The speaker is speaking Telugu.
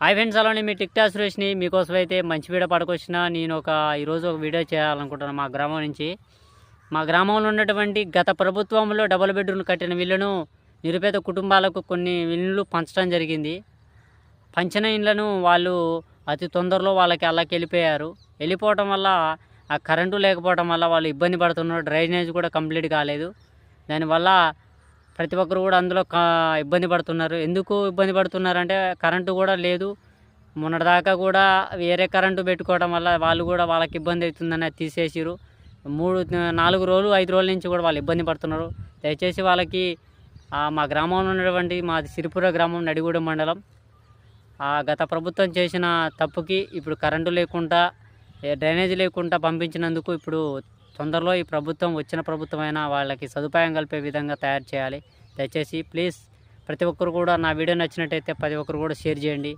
హాయ్ ఫ్రెండ్స్, అలానే మీ టిక్ టాక్ సురేష్ని మీకోసం అయితే మంచి వీడియో పడుకొచ్చిన. నేను ఈరోజు ఒక వీడియో చేయాలనుకుంటున్నాను మా గ్రామం నుంచి. మా గ్రామంలో ఉన్నటువంటి గత ప్రభుత్వంలో డబుల్ బెడ్రూమ్ కట్టిన ఇళ్లను నిరుపేద కుటుంబాలకు కొన్ని ఇళ్ళు పంచడం జరిగింది. పంచిన ఇళ్లను వాళ్ళు అతి తొందరలో వాళ్ళకి అల్లకి వెళ్ళిపోవటం వల్ల ఆ కరెంటు లేకపోవడం వల్ల వాళ్ళు ఇబ్బంది పడుతున్నారు. డ్రైనేజ్ కూడా కంప్లీట్ కాలేదు. దానివల్ల ప్రతి ఒక్కరు కూడా అందులో ఇబ్బంది పడుతున్నారు. ఎందుకు ఇబ్బంది పడుతున్నారంటే కరెంటు కూడా లేదు. మొన్నటిదాకా కూడా వేరే కరెంటు పెట్టుకోవడం వల్ల వాళ్ళు కూడా వాళ్ళకి ఇబ్బంది అవుతుందని తీసేసిరు. 4 రోజులు 5 రోజుల నుంచి కూడా వాళ్ళు ఇబ్బంది పడుతున్నారు. దయచేసి వాళ్ళకి మా గ్రామంలో ఉన్నటువంటి మాది సిరిపుర గ్రామం, నడిగూడెం మండలం. గత ప్రభుత్వం చేసిన తప్పుకి ఇప్పుడు కరెంటు లేకుండా డ్రైనేజ్ లేకుండా పంపించినందుకు ఇప్పుడు తొందరలో ఈ ప్రభుత్వం వచ్చిన ప్రభుత్వం అయినా వాళ్ళకి సదుపాయం కలిపే విధంగా తయారు చేయాలి. దయచేసి ప్లీజ్ ప్రతి ఒక్కరు కూడా నా వీడియో నచ్చినట్టయితే ప్రతి ఒక్కరు కూడా షేర్ చేయండి.